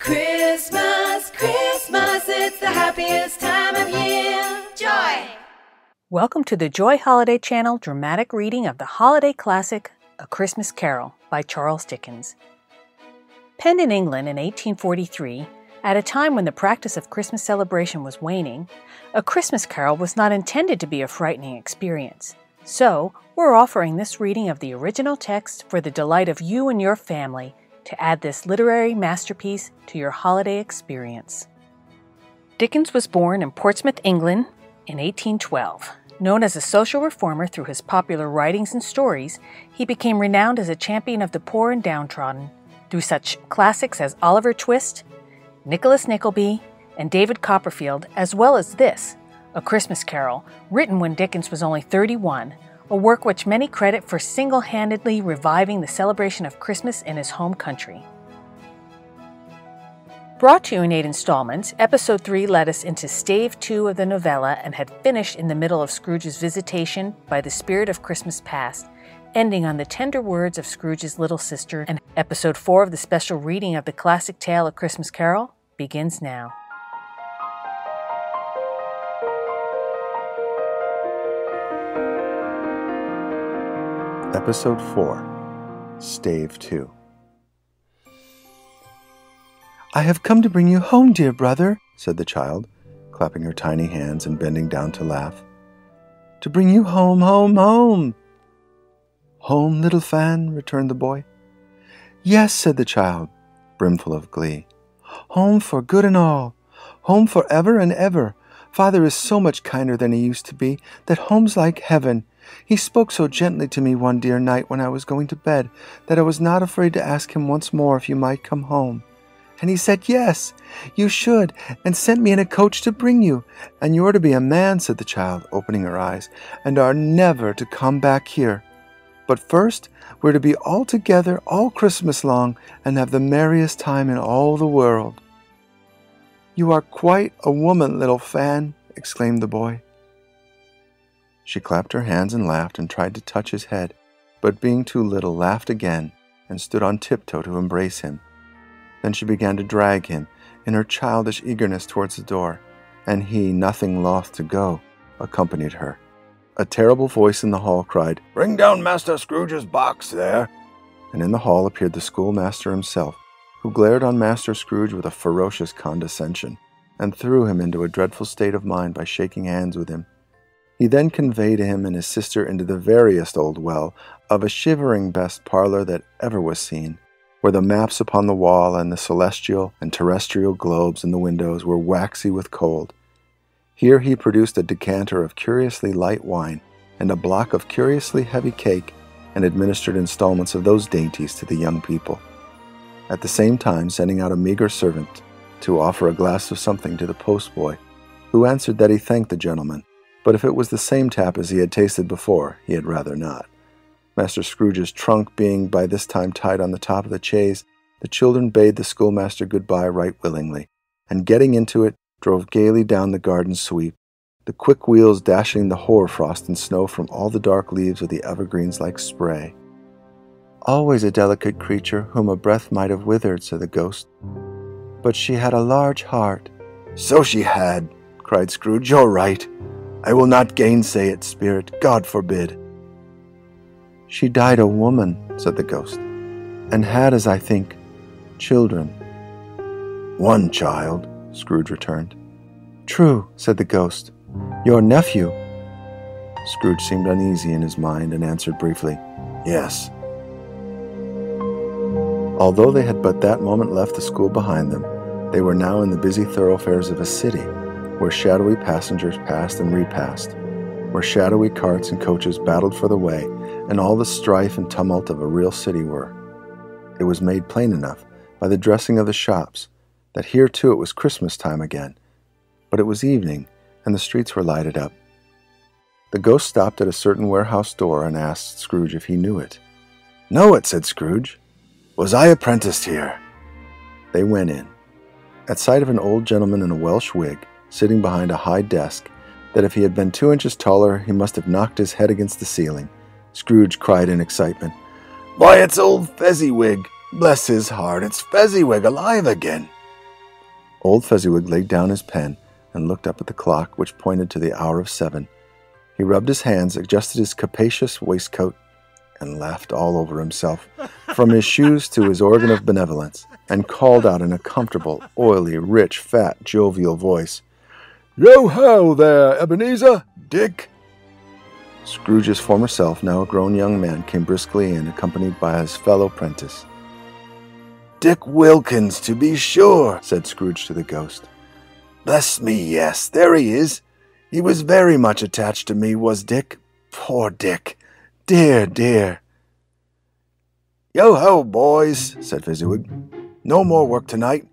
Christmas, Christmas, it's the happiest time of year. Joy! Welcome to the Joy Holiday Channel dramatic reading of the holiday classic, A Christmas Carol by Charles Dickens. Penned in England in 1843, at a time when the practice of Christmas celebration was waning, A Christmas Carol was not intended to be a frightening experience. So, we're offering this reading of the original text for the delight of you and your family to add this literary masterpiece to your holiday experience. Dickens was born in Portsmouth, England in 1812. Known as a social reformer through his popular writings and stories, he became renowned as a champion of the poor and downtrodden through such classics as Oliver Twist, Nicholas Nickleby, and David Copperfield, as well as this, A Christmas Carol, written when Dickens was only 31, a work which many credit for single-handedly reviving the celebration of Christmas in his home country. Brought to you in 8 installments, Episode 3 led us into Stave 2 of the novella and had finished in the middle of Scrooge's visitation by the spirit of Christmas past, ending on the tender words of Scrooge's little sister, and Episode 4 of the special reading of the classic tale A Christmas Carol begins now. Episode 4, Stave 2. "I have come to bring you home, dear brother," said the child, clapping her tiny hands and bending down to laugh. "To bring you home, home, home." "Home, little Fan?" returned the boy. "Yes," said the child, brimful of glee. "Home for good and all. Home for ever and ever. Father is so much kinder than he used to be that home's like heaven. He spoke so gently to me one dear night when I was going to bed that I was not afraid to ask him once more if you might come home. And he said, 'Yes, you should,' and sent me in a coach to bring you. And you're to be a man," said the child, opening her eyes, "and are never to come back here. But first, we're to be all together all Christmas long and have the merriest time in all the world." "You are quite a woman, little Fan," exclaimed the boy. She clapped her hands and laughed and tried to touch his head, but being too little, laughed again and stood on tiptoe to embrace him. Then she began to drag him in her childish eagerness towards the door, and he, nothing loth to go, accompanied her. A terrible voice in the hall cried, "Bring down Master Scrooge's box there!" And in the hall appeared the schoolmaster himself, who glared on Master Scrooge with a ferocious condescension, and threw him into a dreadful state of mind by shaking hands with him. He then conveyed him and his sister into the veriest old well of a shivering best parlor that ever was seen, where the maps upon the wall and the celestial and terrestrial globes in the windows were waxy with cold. Here he produced a decanter of curiously light wine and a block of curiously heavy cake, and administered installments of those dainties to the young people, at the same time sending out a meager servant to offer a glass of something to the postboy, who answered that he thanked the gentleman, but if it was the same tap as he had tasted before, he had rather not. Master Scrooge's trunk being by this time tied on the top of the chaise, the children bade the schoolmaster good-bye right willingly, and getting into it, drove gaily down the garden sweep, the quick wheels dashing the hoar-frost and snow from all the dark leaves of the evergreens like spray. "Always a delicate creature whom a breath might have withered," said the ghost. "But she had a large heart." "So she had," cried Scrooge. "You're right. I will not gainsay it, spirit. God forbid." "She died a woman," said the ghost, "and had, as I think, children." "One child," Scrooge returned. "True," said the ghost. "Your nephew." Scrooge seemed uneasy in his mind and answered briefly, "Yes." Although they had but that moment left the school behind them, they were now in the busy thoroughfares of a city, where shadowy passengers passed and repassed, where shadowy carts and coaches battled for the way, and all the strife and tumult of a real city were. It was made plain enough by the dressing of the shops that here too it was Christmas time again, but it was evening, and the streets were lighted up. The ghost stopped at a certain warehouse door and asked Scrooge if he knew it. "Know it," said Scrooge. "Was I apprenticed here?" They went in. At sight of an old gentleman in a Welsh wig, sitting behind a high desk, that if he had been 2 inches taller he must have knocked his head against the ceiling, Scrooge cried in excitement, "Why, it's old Fezziwig! Bless his heart, it's Fezziwig alive again! Old Fezziwig laid down his pen and looked up at the clock, which pointed to the hour of 7. He rubbed his hands, adjusted his capacious waistcoat, and laughed all over himself, from his shoes to his organ of benevolence, and called out in a comfortable, oily, rich, fat, jovial voice, "Yo-ho there, Ebenezer! Dick!" Scrooge's former self, now a grown young man, came briskly in, accompanied by his fellow prentice. "Dick Wilkins, to be sure," said Scrooge to the ghost. "Bless me, yes, there he is. He was very much attached to me, was Dick. Poor Dick. Dear, dear." "Yo-ho, boys," said Fezziwig. "No more work tonight.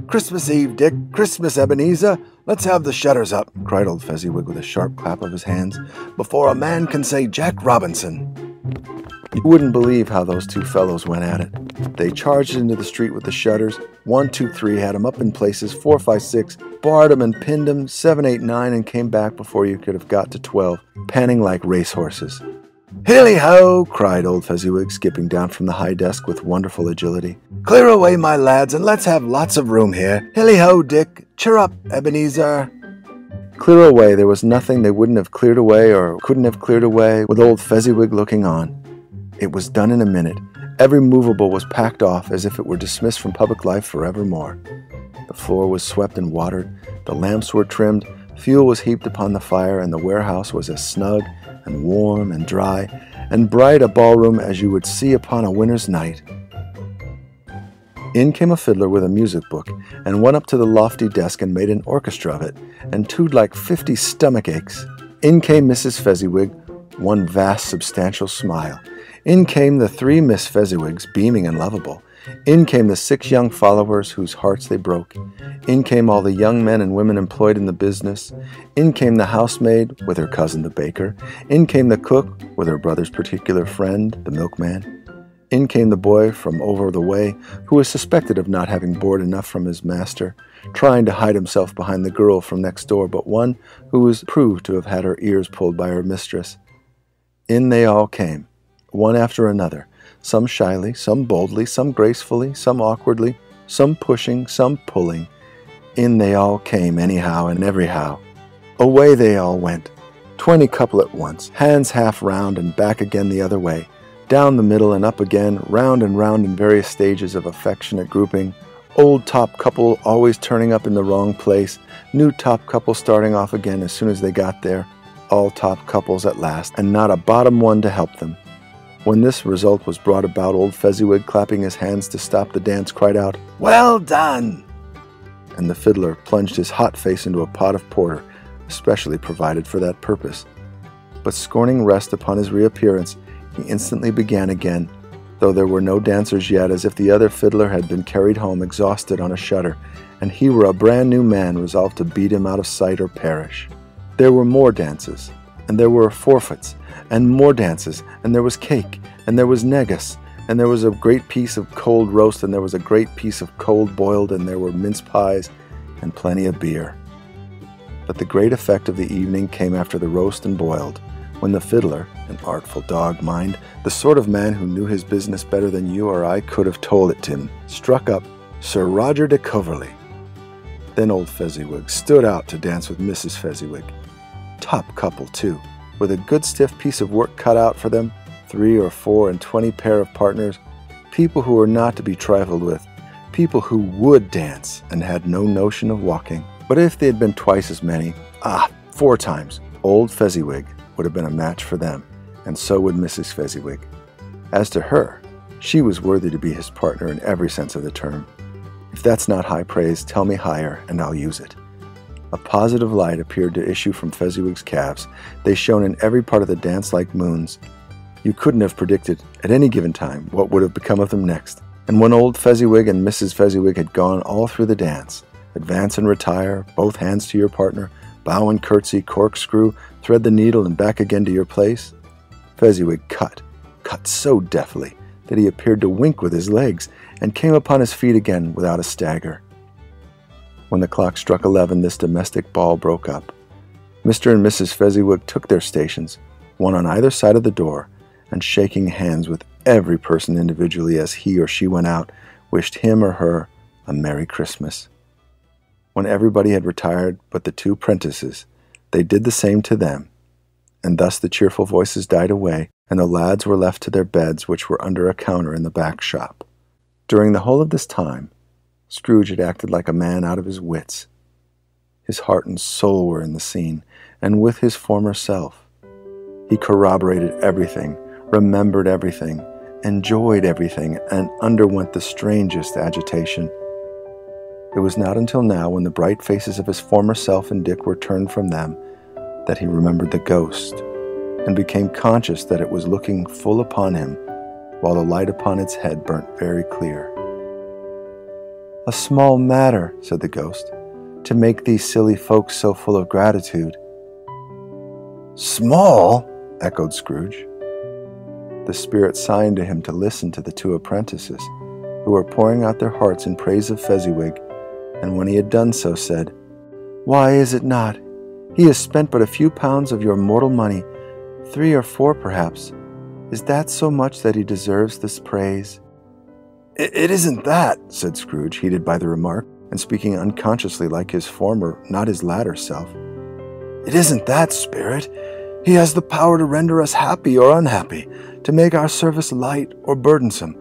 Christmas Eve, Dick. Christmas, Ebenezer. Let's have the shutters up," cried old Fezziwig with a sharp clap of his hands, "before a man can say Jack Robinson." You wouldn't believe how those two fellows went at it. They charged into the street with the shutters. 1, 2, 3 had 'em up in places. 4, 5, 6 barred 'em and pinned 'em. 7, 8, 9 and came back before you could have got to 12, panting like racehorses. "Hilly-ho!" cried old Fezziwig, skipping down from the high desk with wonderful agility. "Clear away, my lads, and let's have lots of room here. Hilly-ho, Dick! Cheer up, Ebenezer!" Clear away, there was nothing they wouldn't have cleared away or couldn't have cleared away with old Fezziwig looking on. It was done in a minute. Every movable was packed off as if it were dismissed from public life forevermore. The floor was swept and watered, the lamps were trimmed, fuel was heaped upon the fire, and the warehouse was as snug and warm and dry and bright a ballroom as you would see upon a winter's night. In came a fiddler with a music book, and went up to the lofty desk and made an orchestra of it, and tooed like 50 stomach aches. In came Mrs. Fezziwig, one vast substantial smile. In came the 3 Miss Fezziwigs, beaming and lovable. In came the 6 young followers whose hearts they broke. In came all the young men and women employed in the business. In came the housemaid with her cousin the baker. In came the cook with her brother's particular friend, the milkman. In came the boy from over the way, who was suspected of not having bored enough from his master, trying to hide himself behind the girl from next door, but one who was proved to have had her ears pulled by her mistress. In they all came, one after another, some shyly, some boldly, some gracefully, some awkwardly, some pushing, some pulling. In they all came anyhow and everyhow. Away they all went, 20 couple at once, hands half round and back again the other way, down the middle and up again, round and round in various stages of affectionate grouping, old top couple always turning up in the wrong place, new top couple starting off again as soon as they got there, all top couples at last, and not a bottom one to help them. When this result was brought about, old Fezziwig, clapping his hands to stop the dance, cried out, "Well done!" And the fiddler plunged his hot face into a pot of porter, especially provided for that purpose. But scorning rest upon his reappearance, he instantly began again, though there were no dancers yet, as if the other fiddler had been carried home exhausted on a shutter, and he were a brand new man resolved to beat him out of sight or perish. There were more dances, and there were forfeits, and more dances, and there was cake, and there was negus, and there was a great piece of cold roast, and there was a great piece of cold boiled, and there were mince pies, and plenty of beer. But the great effect of the evening came after the roast and boiled, when the fiddler, an artful dog, mind, the sort of man who knew his business better than you or I could have told it to him, struck up Sir Roger de Coverley. Then old Fezziwig stood out to dance with Mrs. Fezziwig. Top couple, too, with a good stiff piece of work cut out for them, 3 or 4 and 20 pair of partners, people who were not to be trifled with, people who would dance and had no notion of walking. But if they had been twice as many, 4 times, old Fezziwig would have been a match for them, and so would Mrs. Fezziwig. As to her, she was worthy to be his partner in every sense of the term. If that's not high praise, tell me higher, and I'll use it. A positive light appeared to issue from Fezziwig's calves. They shone in every part of the dance like moons. You couldn't have predicted, at any given time, what would have become of them next. And when old Fezziwig and Mrs. Fezziwig had gone all through the dance, advance and retire, both hands to your partner, bow and curtsy, corkscrew, thread the needle and back again to your place, Fezziwig cut so deftly that he appeared to wink with his legs, and came upon his feet again without a stagger. When the clock struck 11, this domestic ball broke up. Mr. and Mrs. Fezziwig took their stations, one on either side of the door, and shaking hands with every person individually as he or she went out, wished him or her a Merry Christmas. When everybody had retired but the 2 apprentices, they did the same to them, and thus the cheerful voices died away, and the lads were left to their beds, which were under a counter in the back shop. During the whole of this time, Scrooge had acted like a man out of his wits. His heart and soul were in the scene, and with his former self. He corroborated everything, remembered everything, enjoyed everything, and underwent the strangest agitation. It was not until now, when the bright faces of his former self and Dick were turned from them, that he remembered the ghost, and became conscious that it was looking full upon him, while the light upon its head burnt very clear. "A small matter," said the ghost, "to make these silly folks so full of gratitude." "Small?" echoed Scrooge. The spirit signed to him to listen to the 2 apprentices, who were pouring out their hearts in praise of Fezziwig, and when he had done so, said, "Why is it not? He has spent but a few pounds of your mortal money, 3 or 4 perhaps. Is that so much that he deserves this praise?" It isn't that," said Scrooge, heated by the remark, and speaking unconsciously like his former, not his latter self. "It isn't that, Spirit. He has the power to render us happy or unhappy, to make our service light or burdensome,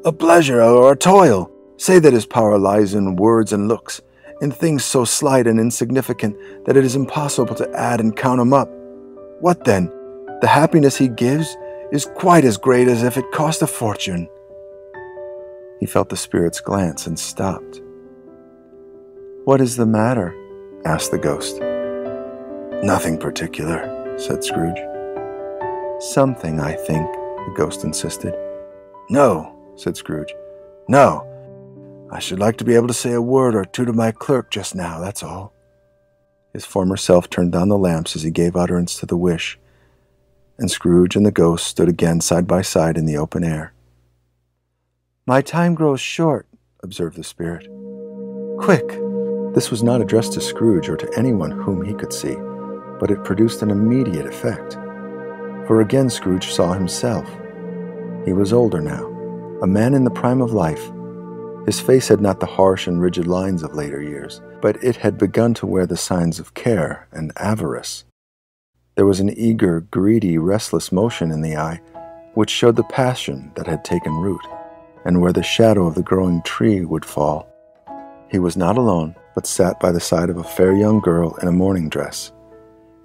a pleasure or a toil. Say that his power lies in words and looks, in things so slight and insignificant that it is impossible to add and count 'em up. What then? The happiness he gives is quite as great as if it cost a fortune." He felt the spirit's glance and stopped. "What is the matter?" asked the ghost. "Nothing particular," said Scrooge. "Something, I think," the ghost insisted. "No," said Scrooge. "No. I should like to be able to say a word or 2 to my clerk just now, that's all." His former self turned down the lamps as he gave utterance to the wish, and Scrooge and the ghost stood again side by side in the open air. "My time grows short," observed the spirit. "Quick!" This was not addressed to Scrooge or to anyone whom he could see, but it produced an immediate effect. For again Scrooge saw himself. He was older now, a man in the prime of life. His face had not the harsh and rigid lines of later years, but it had begun to wear the signs of care and avarice. There was an eager, greedy, restless motion in the eye, which showed the passion that had taken root, and where the shadow of the growing tree would fall. He was not alone, but sat by the side of a fair young girl in a mourning dress,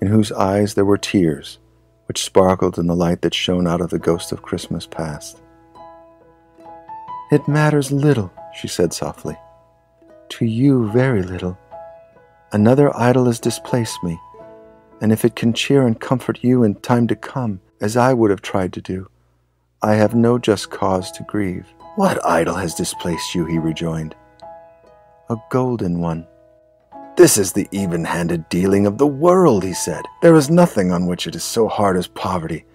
in whose eyes there were tears, which sparkled in the light that shone out of the ghost of Christmas past. "It matters little," she said softly. "To you, very little. Another idol has displaced me, and if it can cheer and comfort you in time to come, as I would have tried to do, I have no just cause to grieve." "What idol has displaced you?" he rejoined. "A golden one." "This is the even-handed dealing of the world," he said. "There is nothing on which it is so hard as poverty,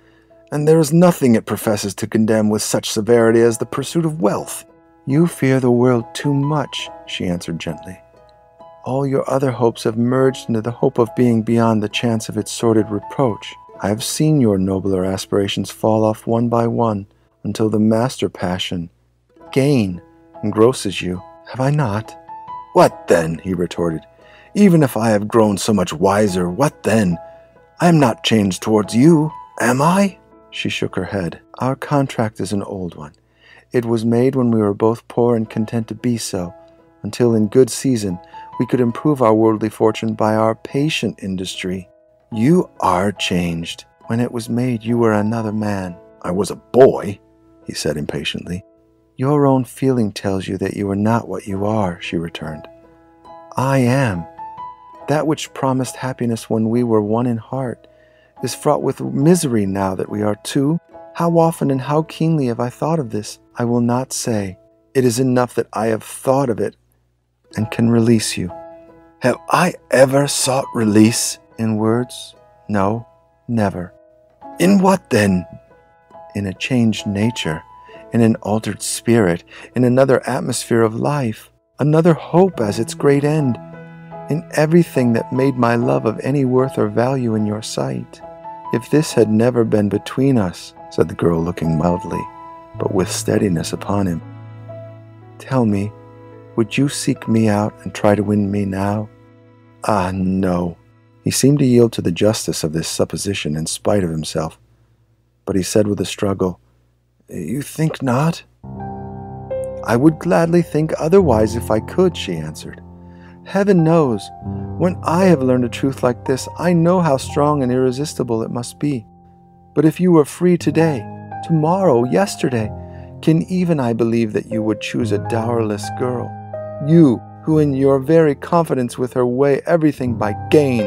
and there is nothing it professes to condemn with such severity as the pursuit of wealth." "You fear the world too much," she answered gently. "All your other hopes have merged into the hope of being beyond the chance of its sordid reproach. I have seen your nobler aspirations fall off one by one, until the master passion, gain, engrosses you. Have I not?" "What then?" he retorted. "Even if I have grown so much wiser, what then? I am not changed towards you, am I?" She shook her head. "Our contract is an old one. It was made when we were both poor and content to be so, until in good season we could improve our worldly fortune by our patient industry. You are changed. When it was made, you were another man." "I was a boy," he said impatiently. "Your own feeling tells you that you are not what you are," she returned. "I am. That which promised happiness when we were one in heart is fraught with misery now that we are two. How often and how keenly have I thought of this, I will not say. It is enough that I have thought of it and can release you." "Have I ever sought release?" "In words, no, never." "In what then?" "In a changed nature, in an altered spirit, in another atmosphere of life, another hope as its great end, in everything that made my love of any worth or value in your sight. If this had never been between us," said the girl, looking mildly, but with steadiness upon him, "tell me, Would you seek me out and try to win me now? Ah, no. He seemed to yield to the justice of this supposition in spite of himself. But he said with a struggle, You think not? I would gladly think otherwise if I could, she answered. Heaven knows, when I have learned a truth like this, I know how strong and irresistible it must be. But if you were free today, tomorrow, yesterday, can even I believe that you would choose a dowerless girl? You, who in your very confidence with her weigh everything by gain,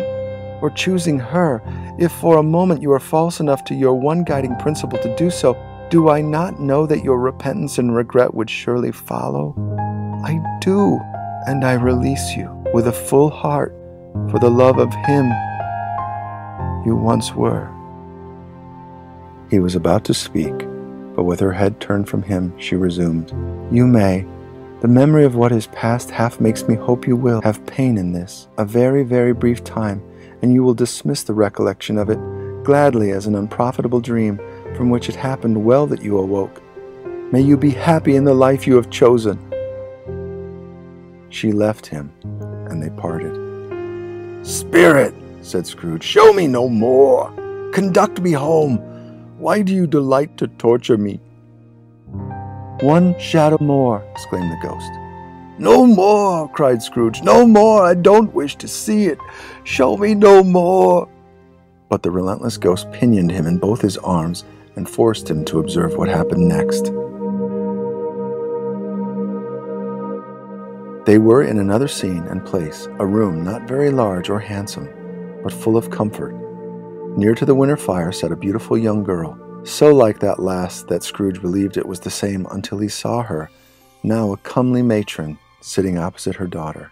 or choosing her, if for a moment you are false enough to your one guiding principle to do so, do I not know that your repentance and regret would surely follow? I do, and I release you with a full heart for the love of him you once were. He was about to speak, but with her head turned from him, she resumed, You may. The memory of what is past half makes me hope you will have pain in this, a very, very brief time, and you will dismiss the recollection of it gladly as an unprofitable dream from which it happened well that you awoke. May you be happy in the life you have chosen. She left him, and they parted. Spirit, said Scrooge, show me no more. Conduct me home. Why do you delight to torture me? One shadow more, exclaimed the ghost. No more, cried Scrooge. No more. I don't wish to see it. Show me no more. But the relentless ghost pinioned him in both his arms and forced him to observe what happened next. They were in another scene and place, a room not very large or handsome, but full of comfort. Near to the winter fire sat a beautiful young girl, so like that last that Scrooge believed it was the same until he saw her, now a comely matron, sitting opposite her daughter.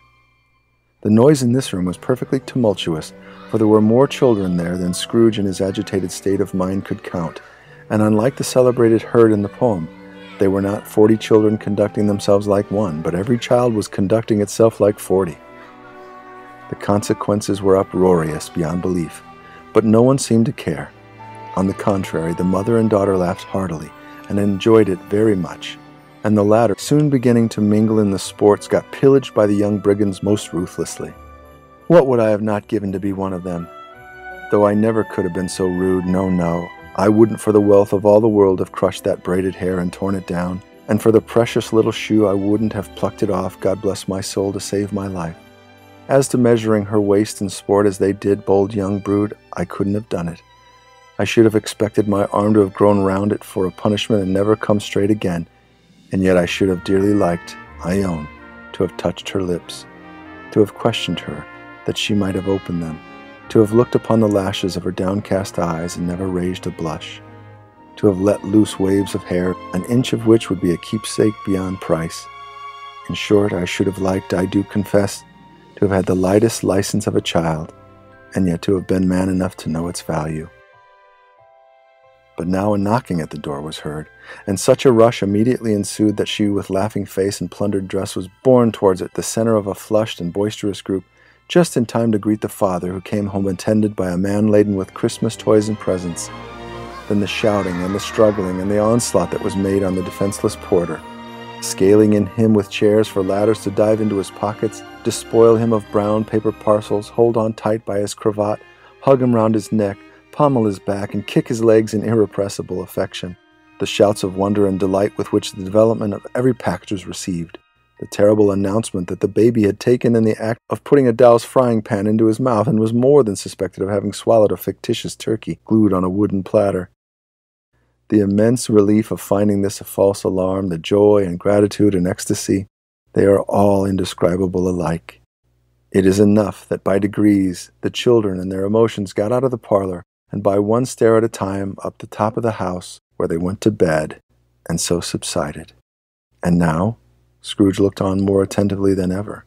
The noise in this room was perfectly tumultuous, for there were more children there than Scrooge in his agitated state of mind could count, and unlike the celebrated herd in the poem, they were not 40 children conducting themselves like one, but every child was conducting itself like 40. The consequences were uproarious beyond belief, but no one seemed to care. On the contrary, the mother and daughter laughed heartily, and enjoyed it very much, and the latter, soon beginning to mingle in the sports, got pillaged by the young brigands most ruthlessly. What would I have not given to be one of them? Though I never could have been so rude, no, I wouldn't for the wealth of all the world have crushed that braided hair and torn it down, and for the precious little shoe I wouldn't have plucked it off, God bless my soul, to save my life. As to measuring her waist in sport as they did bold young brood, I couldn't have done it. I should have expected my arm to have grown round it for a punishment and never come straight again, and yet I should have dearly liked, I own, to have touched her lips, to have questioned her, that she might have opened them, to have looked upon the lashes of her downcast eyes and never raised a blush, to have let loose waves of hair, an inch of which would be a keepsake beyond price. In short, I should have liked, I do confess, to have had the lightest license of a child, and yet to have been man enough to know its value. But now a knocking at the door was heard, and such a rush immediately ensued that she, with laughing face and plundered dress, was borne towards it, the center of a flushed and boisterous group, just in time to greet the father, who came home attended by a man laden with Christmas toys and presents. Then the shouting and the struggling and the onslaught that was made on the defenseless porter, scaling in him with chairs for ladders to dive into his pockets, despoil him of brown paper parcels, hold on tight by his cravat, hug him round his neck, pommel his back, and kick his legs in irrepressible affection. The shouts of wonder and delight with which the development of every package was received. The terrible announcement that the baby had taken in the act of putting a dow's frying pan into his mouth and was more than suspected of having swallowed a fictitious turkey glued on a wooden platter. The immense relief of finding this a false alarm, the joy and gratitude and ecstasy, they are all indescribable alike. It is enough that by degrees the children and their emotions got out of the parlor, and by one stair at a time up the top of the house, where they went to bed, and so subsided. And now Scrooge looked on more attentively than ever,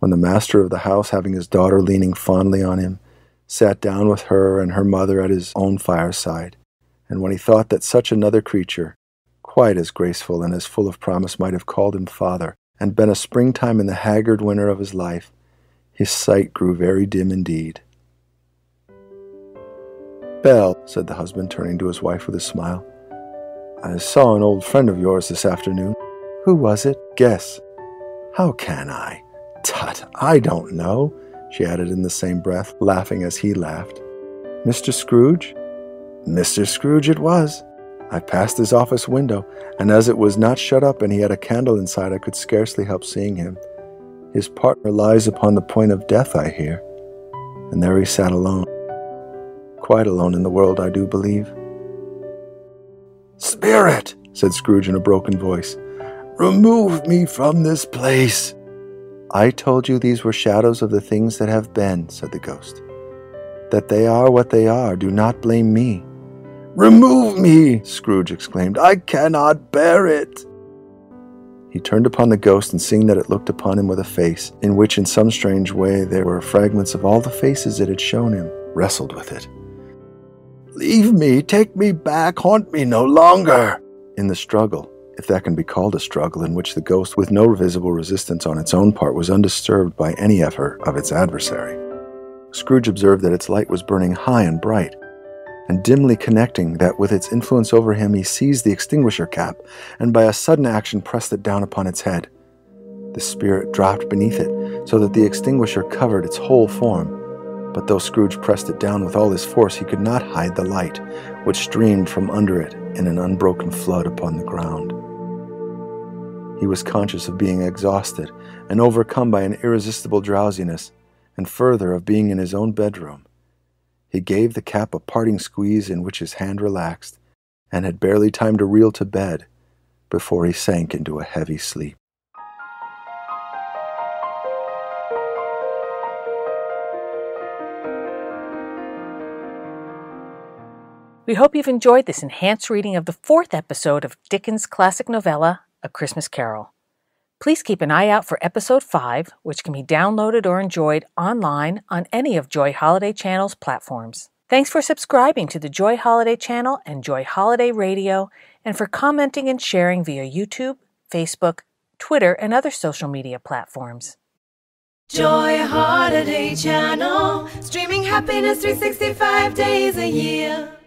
when the master of the house, having his daughter leaning fondly on him, sat down with her and her mother at his own fireside, and when he thought that such another creature, quite as graceful and as full of promise, might have called him father, and been a springtime in the haggard winter of his life, his sight grew very dim indeed. "Belle," said the husband, turning to his wife with a smile, "I saw an old friend of yours this afternoon." "Who was it?" "Guess." How can I? Tut, I don't know, she added in the same breath, laughing as he laughed. Mr. Scrooge? Mr. Scrooge it was. I passed his office window, and as it was not shut up and he had a candle inside, I could scarcely help seeing him. His partner lies upon the point of death, I hear. And there he sat alone. Quite alone in the world, I do believe. Spirit, said Scrooge in a broken voice, remove me from this place. I told you these were shadows of the things that have been, said the ghost. That they are what they are, do not blame me. Remove me, Scrooge exclaimed. I cannot bear it. He turned upon the ghost, and seeing that it looked upon him with a face, in which in some strange way there were fragments of all the faces it had shown him, wrestled with it. Leave me, take me back, haunt me no longer. In the struggle, if that can be called a struggle, in which the ghost, with no visible resistance on its own part, was undisturbed by any effort of its adversary, Scrooge observed that its light was burning high and bright, and dimly connecting that with its influence over him, he seized the extinguisher cap, and by a sudden action pressed it down upon its head. The spirit dropped beneath it, so that the extinguisher covered its whole form, but though Scrooge pressed it down with all his force, he could not hide the light, which streamed from under it in an unbroken flood upon the ground. He was conscious of being exhausted, and overcome by an irresistible drowsiness, and further of being in his own bedroom. He gave the cap a parting squeeze in which his hand relaxed, and had barely time to reel to bed before he sank into a heavy sleep. We hope you've enjoyed this enhanced reading of the 4th episode of Dickens' classic novella, A Christmas Carol. Please keep an eye out for Episode 5, which can be downloaded or enjoyed online on any of Joy Holiday Channel's platforms. Thanks for subscribing to the Joy Holiday Channel and Joy Holiday Radio, and for commenting and sharing via YouTube, Facebook, Twitter, and other social media platforms. Joy Holiday Channel, streaming happiness 365 days a year.